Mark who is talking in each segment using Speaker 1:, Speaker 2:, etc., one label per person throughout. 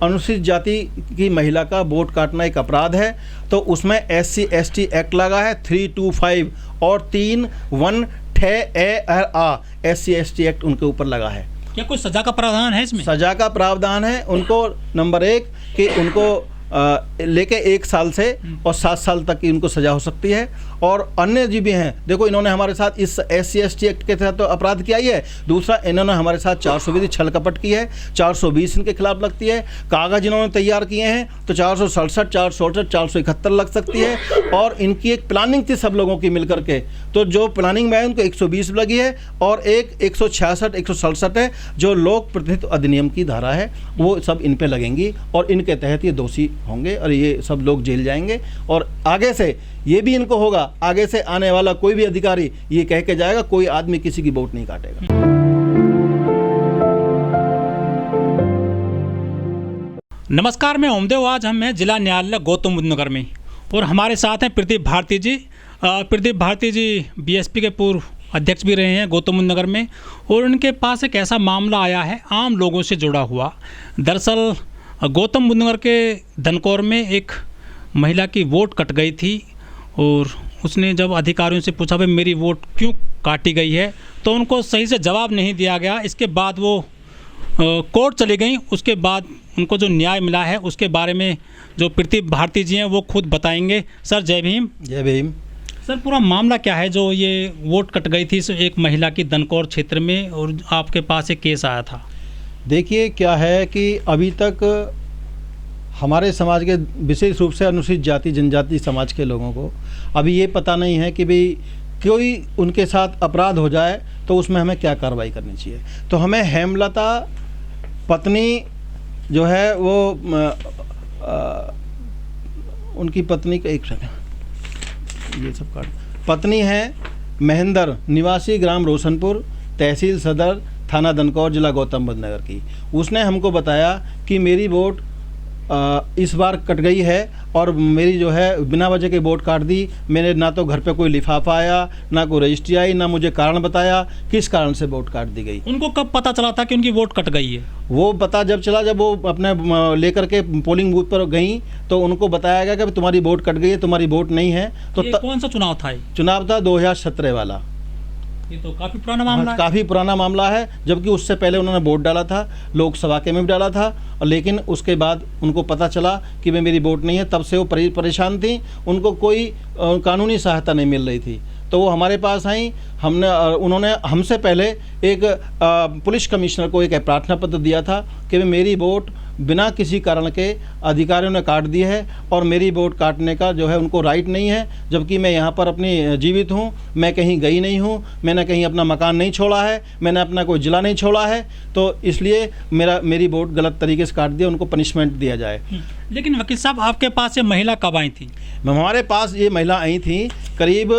Speaker 1: अनुसूचित जाति की महिला का वोट काटना एक अपराध है, तो उसमें SC ST एक्ट लगा है 325 और 3(1)(ठ)(a)(a) SC ST एक्ट उनके ऊपर लगा है।
Speaker 2: क्या कोई सजा का प्रावधान है इसमें?
Speaker 1: सजा का प्रावधान है उनको। नंबर 1 कि उनको लेके 1 साल से और 7 साल तक की उनको सजा हो सकती है। और अन्य जी भी हैं, देखो इन्होंने हमारे साथ इस SC ST एक्ट के तहत तो अपराध किया ही है, दूसरा इन्होंने हमारे साथ 420 छल कपट की है, 420 इनके खिलाफ लगती है। कागज इन्होंने तैयार किए हैं तो 467, 468, 471 लग सकती है। और इनकी एक प्लानिंग थी सब लोगों की मिलकर के, तो जो प्लानिंग में है उनको 120 लगी है और एक 166, 167 है जो लोक प्रतिनिधित्व अधिनियम की धारा है, वो सब इन पे लगेंगी और इनके तहत ये दोषी होंगे और ये सब लोग जेल जाएंगे। और आगे से ये भी इनको होगा, आगे से आने वाला कोई भी अधिकारी ये कह के जाएगा कोई आदमी किसी की वोट नहीं काटेगा।
Speaker 2: नमस्कार, मैं ओमदेव। आज हम हैं जिला न्यायालय गौतम बुद्ध नगर में और हमारे साथ हैं प्रदीप भारती जी। प्रदीप भारती जी BSP के पूर्व अध्यक्ष भी रहे हैं गौतम बुद्ध नगर में, और उनके पास एक ऐसा मामला आया है आम लोगों से जुड़ा हुआ। दरअसल गौतम बुद्ध नगर के धनकौर में एक महिला की वोट कट गई थी और उसने जब अधिकारियों से पूछा भाई मेरी वोट क्यों काटी गई है, तो उनको सही से जवाब नहीं दिया गया। इसके बाद वो कोर्ट चली गई। उसके बाद उनको जो न्याय मिला है उसके बारे में जो प्रदीप भारती जी हैं वो खुद बताएंगे। सर जय भीम।
Speaker 1: जय भीम।
Speaker 2: सर पूरा मामला क्या है जो ये वोट कट गई थी एक महिला की धनकौर क्षेत्र में और आपके पास एक केस आया था?
Speaker 1: देखिए क्या है कि अभी तक हमारे समाज के विशेष रूप से अनुसूचित जाति जनजाति समाज के लोगों को अभी ये पता नहीं है कि भाई कोई उनके साथ अपराध हो जाए तो उसमें हमें क्या कार्रवाई करनी चाहिए। तो हमें हेमलता पत्नी जो है वो उनकी पत्नी का एक सेकंड ये सब काट पत्नी है महेंद्र, निवासी ग्राम रोशनपुर, तहसील सदर, थाना धनकौर, जिला गौतम बुद्ध नगर की। उसने हमको बताया कि मेरी वोट इस बार कट गई है और मेरी जो है बिना वजह के वोट काट दी। मैंने ना तो घर पे कोई लिफाफा आया, ना कोई रजिस्ट्री आई, ना मुझे कारण बताया किस कारण से वोट काट दी गई।
Speaker 2: उनको कब पता चला था कि उनकी वोट कट गई है?
Speaker 1: वो पता जब चला जब वो अपने लेकर के पोलिंग बूथ पर गई तो उनको बताया गया कि तुम्हारी वोट कट गई है, तुम्हारी वोट नहीं है। तो
Speaker 2: कौन सा चुनाव था?
Speaker 1: चुनाव था 2017 वाला।
Speaker 2: ये तो काफ़ी पुराना मामला है।
Speaker 1: काफ़ी पुराना मामला है, जबकि उससे पहले उन्होंने वोट डाला था, लोकसभा के में भी डाला था। और लेकिन उसके बाद उनको पता चला कि भाई मेरी वोट नहीं है, तब से वो परेशान थी, उनको कोई कानूनी सहायता नहीं मिल रही थी। तो वो हमारे पास आई, उन्होंने हमसे पहले एक पुलिस कमिश्नर को एक प्रार्थना पत्र दिया था कि मेरी वोट बिना किसी कारण के अधिकारियों ने काट दी है और मेरी वोट काटने का जो है उनको राइट नहीं है, जबकि मैं यहाँ पर अपनी जीवित हूँ, मैं कहीं गई नहीं हूँ, मैंने कहीं अपना मकान नहीं छोड़ा है, मैंने अपना कोई जिला नहीं छोड़ा है, तो इसलिए मेरी वोट गलत तरीके से काट दिया, उनको पनिशमेंट दिया जाए।
Speaker 2: लेकिन वकील साहब आपके पास ये महिला कब आई थी?
Speaker 1: हमारे पास ये महिला आई थी करीब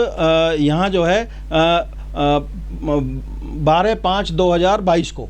Speaker 1: यहाँ जो है 12/5/2022 को।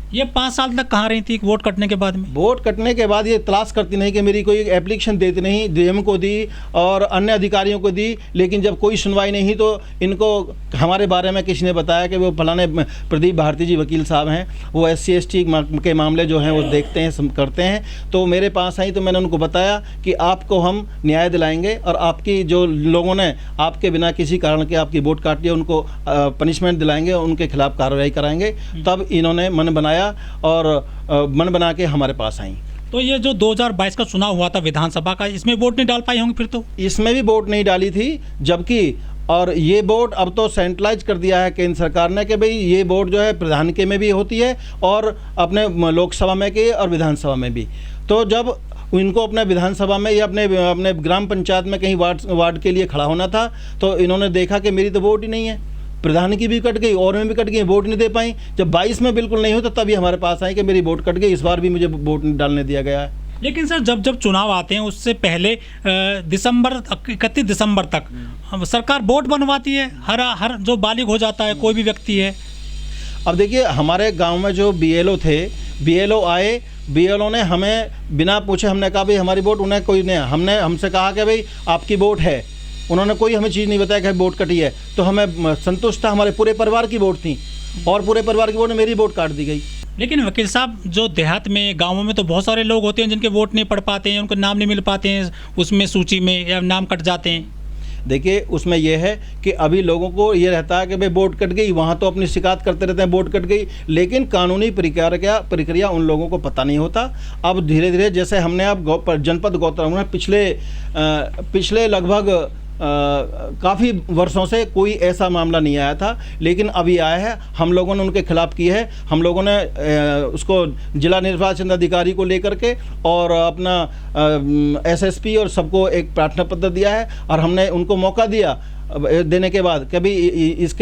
Speaker 2: ये 5 साल तक कहाँ रही थी वोट कटने के बाद में?
Speaker 1: वोट कटने के बाद ये तलाश करती नहीं कि मेरी कोई एप्लीकेशन देती नहीं, DM को दी और अन्य अधिकारियों को दी, लेकिन जब कोई सुनवाई नहीं तो इनको हमारे बारे में किसी ने बताया कि वो फलाने प्रदीप भारती जी वकील साहब हैं, वो SC ST के मामले जो हैं वो देखते हैं करते हैं। तो मेरे पास आई तो मैंने उनको बताया कि आपको हम न्याय दिलाएंगे और आपकी जो लोगों ने आपके बिना किसी कारण के आपकी वोट काट ली उनको पनिशमेंट दिलाएंगे, उनके खिलाफ कार्रवाई कराएंगे। तब इन्होंने मन बनाया और मन बना के हमारे पास आई।
Speaker 2: तो ये जो 2022 का चुनाव हुआ था विधानसभा का, इसमें वोट नहीं डाल पाई होंगी फिर? तो
Speaker 1: इसमें भी वोट नहीं डाली थी, जबकि और ये वोट अब तो सेंट्रलाइज कर दिया है केंद्र सरकार ने कि भाई ये वोट जो है प्रधान के में भी होती है और अपने लोकसभा में के और विधानसभा में भी। तो जब इनको अपने विधानसभा में या अपने ग्राम पंचायत में कहीं वार्ड के लिए खड़ा होना था तो इन्होंने देखा कि मेरी तो वोट ही नहीं है, प्रधान की भी कट गई और में भी कट गई, वोट नहीं दे पाई। जब 22 में बिल्कुल नहीं हो तो तभी हमारे पास आई कि मेरी वोट कट गई, इस बार भी मुझे वोट नहीं डालने दिया गया है।
Speaker 2: लेकिन सर जब चुनाव आते हैं उससे पहले 31 दिसंबर तक सरकार वोट बनवाती है, हर जो बालिग हो जाता है कोई भी व्यक्ति है।
Speaker 1: अब देखिए हमारे गांव में जो BLO थे, BLO आए, BLO ने हमें बिना पूछे हमने कहा भाई हमारी वोट, उन्हें कोई नहीं, हमसे कहा कि भाई आपकी वोट है, उन्होंने कोई हमें चीज़ नहीं बताया कि वोट कटी है, तो हमें संतुष्ट था, हमारे पूरे परिवार की वोट थी। और पूरे परिवार की वोट मेरी वोट काट दी गई।
Speaker 2: लेकिन वकील साहब, जो देहात में, गाँवों में तो बहुत सारे लोग होते हैं जिनके वोट नहीं पढ़ पाते हैं, उनको नाम नहीं मिल पाते हैं उसमें सूची में, या नाम कट जाते हैं।
Speaker 1: देखिए, उसमें यह है कि अभी लोगों को ये रहता है कि भाई वोट कट गई, वहाँ तो अपनी शिकायत करते रहते हैं वोट कट गई, लेकिन कानूनी प्रक्रिया उन लोगों को पता नहीं होता। अब धीरे धीरे, जैसे हमने अब जनपद गौतम में पिछले लगभग काफ़ी वर्षों से कोई ऐसा मामला नहीं आया था, लेकिन अभी आया है। हम लोगों ने उनके खिलाफ़ की है। हम लोगों ने उसको जिला निर्वाचन अधिकारी को लेकर के और अपना एसएसपी और सबको एक प्रार्थना पत्र दिया है, और हमने उनको मौका दिया देने के बाद कभी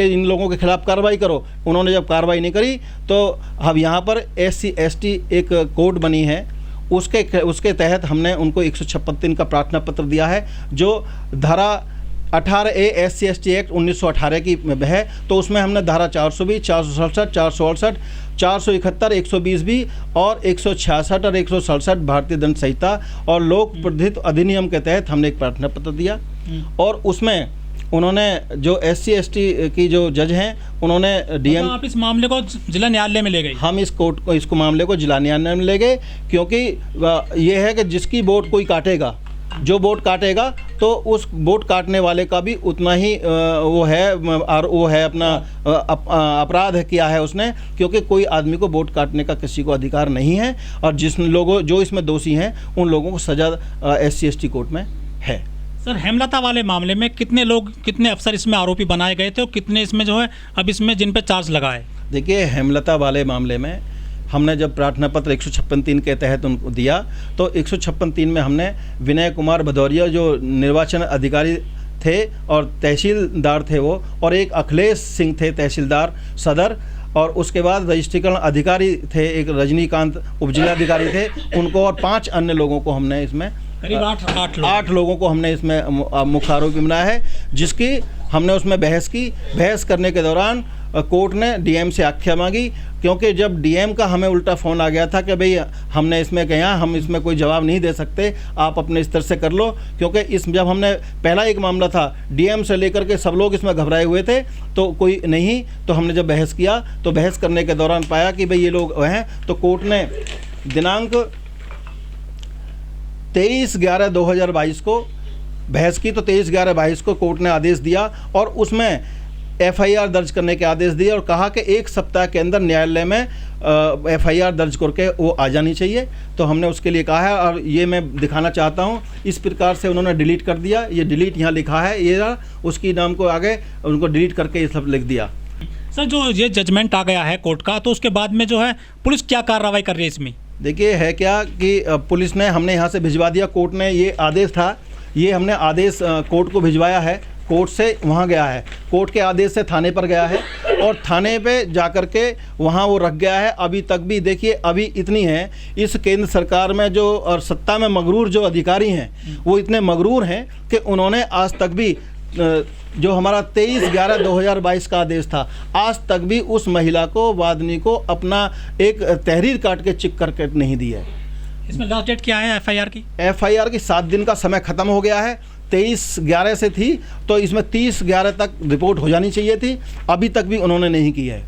Speaker 1: इन लोगों के खिलाफ़ कार्रवाई करो। उन्होंने जब कार्रवाई नहीं करी तो अब यहाँ पर SC/ST एक कोड बनी है, उसके तहत हमने उनको 156 का प्रार्थना पत्र दिया है, जो धारा 18A SC/ST एक्ट 1918 की है। तो उसमें हमने धारा 420, 467, 468, 471, 120 भी और 166 और 167 भारतीय दंड संहिता और लोक प्रतिनिधित्व अधिनियम के तहत हमने एक प्रार्थना पत्र दिया। और उसमें उन्होंने जो SC/ST की जो जज हैं, उन्होंने DM,
Speaker 2: आप इस मामले को जिला न्यायालय में ले गए?
Speaker 1: हम इस मामले को जिला न्यायालय में ले गए, क्योंकि ये है कि जिसकी वोट कोई काटेगा, जो वोट काटेगा, तो उस वोट काटने वाले का भी उतना ही वो है अपना अपराध किया है उसने, क्योंकि कोई आदमी को वोट काटने का किसी को अधिकार नहीं है। और जो इसमें दोषी हैं उन लोगों को सजा SC/ST कोर्ट में है।
Speaker 2: सर, हेमलता वाले मामले में कितने अफसर इसमें आरोपी बनाए गए थे और कितने इसमें जो है अब इसमें जिन पे चार्ज लगा है?
Speaker 1: देखिए, हेमलता वाले मामले में हमने जब प्रार्थना पत्र 156(3) के तहत उनको दिया, तो 156(3) में हमने विनय कुमार भदौरिया जो निर्वाचन अधिकारी थे और तहसीलदार थे वो, और एक अखिलेश सिंह थे तहसीलदार सदर, और उसके बाद रजिस्ट्रीकरण अधिकारी थे एक रजनीकांत उपजिलाधिकारी थे, उनको और 5 अन्य लोगों को हमने इसमें
Speaker 2: करीब 8
Speaker 1: लोगों को हमने इसमें मुख्य आरोपी बनाया है, जिसकी हमने उसमें बहस करने के दौरान कोर्ट ने DM से आख्या मांगी, क्योंकि जब DM का हमें उल्टा फ़ोन आ गया था कि भाई हमने इसमें कहा हम इसमें कोई जवाब नहीं दे सकते, आप अपने स्तर से कर लो, क्योंकि जब हमने पहला एक मामला था DM से लेकर के सब लोग इसमें घबराए हुए थे, तो कोई नहीं, तो हमने जब बहस किया तो बहस करने के दौरान पाया कि भाई ये लोग हैं, तो कोर्ट ने दिनांक 23/11/2022 को बहस की, तो 23/11/22 को कोर्ट ने आदेश दिया और उसमें FIR दर्ज करने के आदेश दिए और कहा कि 1 सप्ताह के अंदर न्यायालय में FIR दर्ज करके वो आ जानी चाहिए। तो हमने उसके लिए कहा है, और ये मैं दिखाना चाहता हूँ, इस प्रकार से उन्होंने डिलीट कर दिया। ये डिलीट यहाँ लिखा है, ये उसकी नाम को आगे उनको डिलीट करके ये सब लिख दिया।
Speaker 2: सर, जो ये जजमेंट आ गया है कोर्ट का, तो उसके बाद में जो है पुलिस क्या कार्रवाई कर रही है इसमें?
Speaker 1: देखिए, है क्या कि पुलिस ने हमने यहाँ से भिजवा दिया। कोर्ट ने ये आदेश था, ये हमने आदेश कोर्ट को भिजवाया है, कोर्ट से वहाँ गया है, कोर्ट के आदेश से थाने पर गया है, और थाने पे जा कर के वहाँ वो रख गया है। अभी तक भी देखिए, अभी इतनी है इस केंद्र सरकार में जो और सत्ता में मगरूर जो अधिकारी हैं, वो इतने मगरूर हैं कि उन्होंने आज तक भी जो हमारा 23/11/2022 का आदेश था, आज तक भी उस महिला को, वादनी को, अपना एक तहरीर काट के चिक करके नहीं दी है।
Speaker 2: इसमें लास्ट डेट क्या है FIR की?
Speaker 1: FIR की 7 दिन का समय खत्म हो गया है। 23/11 से थी, तो इसमें 30/11 तक रिपोर्ट हो जानी चाहिए थी, अभी तक भी उन्होंने नहीं की है।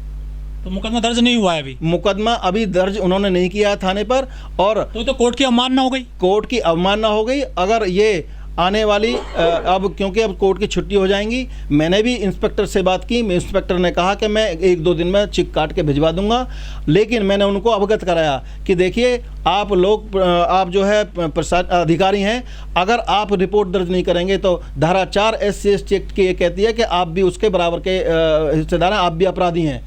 Speaker 2: तो मुकदमा दर्ज नहीं हुआ है अभी?
Speaker 1: मुकदमा अभी दर्ज उन्होंने नहीं किया है थाने पर। और
Speaker 2: तो कोर्ट की अवमानना हो गई?
Speaker 1: कोर्ट की अवमानना हो गई। अगर ये आने वाली अब क्योंकि अब कोर्ट की छुट्टी हो जाएंगी, मैंने भी इंस्पेक्टर से बात की, इंस्पेक्टर ने कहा कि मैं 1-2 दिन में चिक काट के भिजवा दूंगा, लेकिन मैंने उनको अवगत कराया कि देखिए, आप जो है अधिकारी हैं, अगर आप रिपोर्ट दर्ज नहीं करेंगे तो धारा 4 SC/ST एक्ट की ये कहती है कि आप भी उसके बराबर के हिस्सेदार हैं, आप भी अपराधी हैं।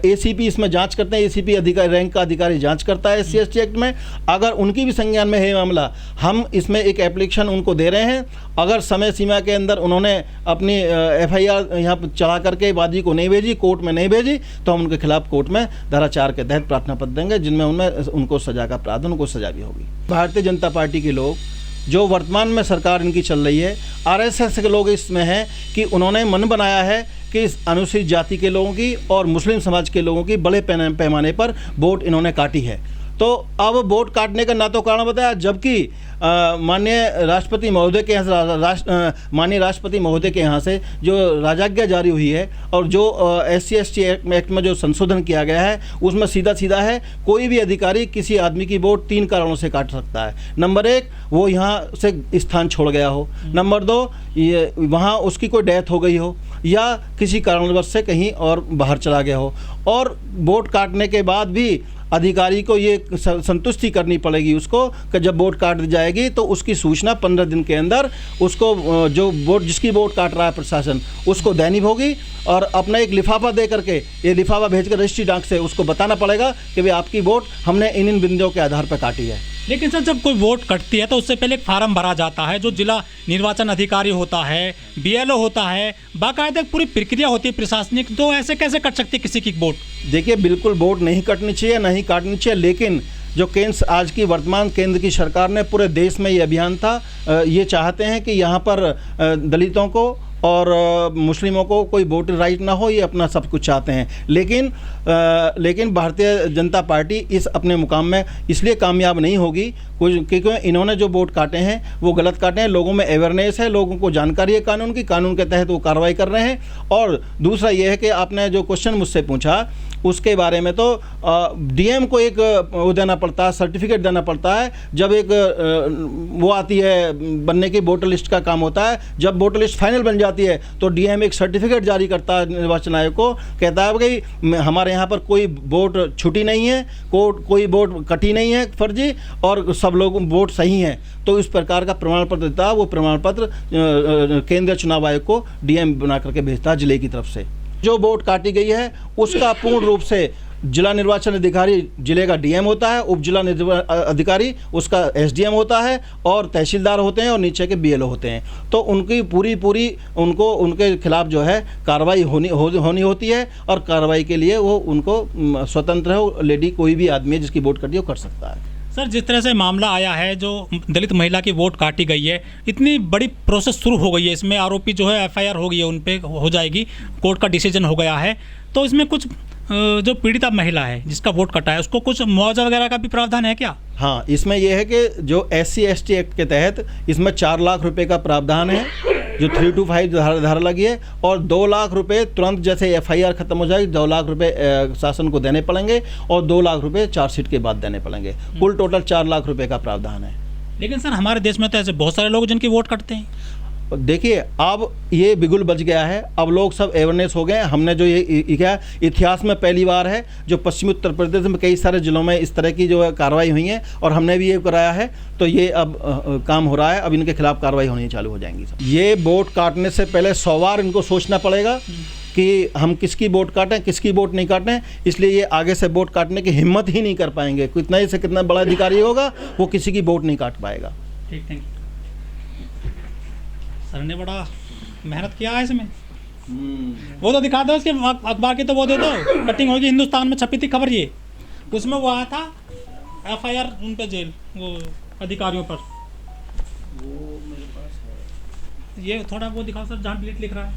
Speaker 1: ACP इसमें जांच करते हैं, ACP अधिकारी रैंक का अधिकारी जांच करता है SC/ST एक्ट में। अगर उनकी भी संज्ञान में है मामला, हम इसमें एक एप्लीकेशन उनको दे रहे हैं, अगर समय सीमा के अंदर उन्होंने अपनी FIR यहाँ पर चढ़ा करके वादी को नहीं भेजी, कोर्ट में नहीं भेजी, तो हम उनके खिलाफ कोर्ट में धारा 4 के तहत प्रार्थना पत्र देंगे, जिनमें उनको सजा का प्रावधान, उनको सजा भी होगी। भारतीय जनता पार्टी के लोग, जो वर्तमान में सरकार इनकी चल रही है, RSS के लोग इसमें हैं कि उन्होंने मन बनाया है कि इस अनुसूचित जाति के लोगों की और मुस्लिम समाज के लोगों की बड़े पैमाने पर वोट इन्होंने काटी है। तो अब वोट काटने का ना तो कारण बताया, जबकि माननीय राष्ट्रपति महोदय के यहाँ से माननीय राष्ट्रपति महोदय के यहाँ से जो राजाज्ञा जारी हुई है और जो SC/ST एक्ट में जो संशोधन किया गया है उसमें सीधा सीधा है, कोई भी अधिकारी किसी आदमी की वोट 3 कारणों से काट सकता है। नंबर 1, वो यहाँ से स्थान छोड़ गया हो। नंबर 2, ये वहाँ उसकी कोई डेथ हो गई हो या किसी कारणवश से कहीं और बाहर चला गया हो। और वोट काटने के बाद भी अधिकारी को ये संतुष्टि करनी पड़ेगी उसको कि जब वोट काट दी जाएगी तो उसकी सूचना 15 दिन के अंदर उसको जो वोट जिसकी वोट काट रहा है प्रशासन उसको देनी होगी और अपना एक लिफाफा दे करके ये लिफाफा भेजकर रजिस्ट्री डाक से उसको बताना पड़ेगा कि भाई आपकी वोट हमने इन बिंदुओं के आधार पर काटी है।
Speaker 2: लेकिन सर जब कोई वोट कटती है तो उससे पहले एक फार्म भरा जाता है, जो जिला निर्वाचन अधिकारी होता है, BLO होता है, बाकायदा पूरी प्रक्रिया होती है प्रशासनिक, तो ऐसे कैसे कट सकती है किसी की वोट?
Speaker 1: देखिए, बिल्कुल वोट नहीं कटनी चाहिए, नहीं काटनी चाहिए, लेकिन जो केंद्र आज की वर्तमान केंद्र की सरकार ने पूरे देश में ये अभियान था, ये चाहते हैं कि यहाँ पर दलितों को और मुस्लिमों को कोई वोट राइट ना हो, ये अपना सब कुछ चाहते हैं। लेकिन भारतीय जनता पार्टी इस अपने मुकाम में इसलिए कामयाब नहीं होगी क्योंकि इन्होंने जो वोट काटे हैं वो गलत काटे हैं। लोगों में अवेयरनेस है, लोगों को जानकारी है कानून की, कानून के तहत वो कार्रवाई कर रहे हैं। और दूसरा ये है कि आपने जो क्वेश्चन मुझसे पूछा उसके बारे में, तो DM को एक वो देना पड़ता है, सर्टिफिकेट देना पड़ता है। जब एक वो आती है बनने की, वोटर लिस्ट का काम होता है, जब वोटर लिस्ट फाइनल बन जाती है तो DM एक सर्टिफिकेट जारी करता है निर्वाचन आयोग को, कहता है कि हमारे यहाँ पर कोई वोट छुटी नहीं है, कोई वोट कटी नहीं है फर्जी, और सब लोग वोट सही हैं। तो इस प्रकार का प्रमाण पत्र देता है, वो प्रमाण पत्र केंद्रीय चुनाव आयोग को DM बना करके भेजता है जिले की तरफ से। जो वोट काटी गई है उसका पूर्ण रूप से जिला निर्वाचन अधिकारी जिले का DM होता है, उप जिला अधिकारी उसका SDM होता है, और तहसीलदार होते हैं और नीचे के BLO होते हैं। तो उनकी पूरी उनको उनके खिलाफ जो है कार्रवाई होनी होती है, और कार्रवाई के लिए वो उनको स्वतंत्र है, वो लेडी कोई भी आदमी है जिसकी वोट कटी वो कर सकता है।
Speaker 2: सर, जिस तरह से मामला आया है, जो दलित महिला की वोट काटी गई है, इतनी बड़ी प्रोसेस शुरू हो गई है, इसमें आरोपी जो है FIR हो गई है, उन पे हो जाएगी, कोर्ट का डिसीजन हो गया है, तो इसमें कुछ जो पीड़िता महिला है जिसका वोट कटा है उसको कुछ मुआवजा वगैरह का भी प्रावधान है क्या?
Speaker 1: हाँ, इसमें यह है कि जो SC/ST एक्ट के तहत इसमें 4 लाख रुपए का प्रावधान है, जो 325 धारा लगी है, और 2 लाख रुपए तुरंत जैसे FIR खत्म हो जाएगी 2 लाख रुपए शासन को देने पड़ेंगे, और 2 लाख रुपए चार्जशीट के बाद देने पड़ेंगे। कुल टोटल 4 लाख रुपए का प्रावधान है।
Speaker 2: लेकिन सर, हमारे देश में तो ऐसे बहुत सारे लोग जिनकी वोट कटते हैं।
Speaker 1: देखिए, अब ये बिगुल बच गया है, अब लोग सब अवेयरनेस हो गए हैं। हमने जो ये क्या इतिहास में पहली बार है जो पश्चिमी उत्तर प्रदेश में कई सारे जिलों में इस तरह की जो है कार्रवाई हुई है, और हमने भी ये कराया है, तो ये अब काम हो रहा है। अब इनके खिलाफ कार्रवाई होनी चालू हो जाएंगी। ये वोट काटने से पहले 100 बार इनको सोचना पड़ेगा कि हम किसकी वोट काटें, किसकी वोट नहीं काटें। इसलिए ये आगे से वोट काटने की हिम्मत ही नहीं कर पाएंगे। कितना ही से कितना बड़ा अधिकारी होगा वो किसी की वोट नहीं काट पाएगा।
Speaker 2: ठीक, थैंक यू। सर ने बड़ा मेहनत किया है इसमें। वो तो दिखा दो उसके अखबार की, तो वो दे दो, कटिंग होगी, हिंदुस्तान में छपी थी खबर, ये उसमें वो आया था FIR उन पे जेल वो अधिकारियों पर। वो मेरे पास है, ये थोड़ा वो दिखाओ सर, जहाँ डिलीट लिख रहा है,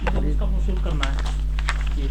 Speaker 2: तो उसका वो शूट करना है ये।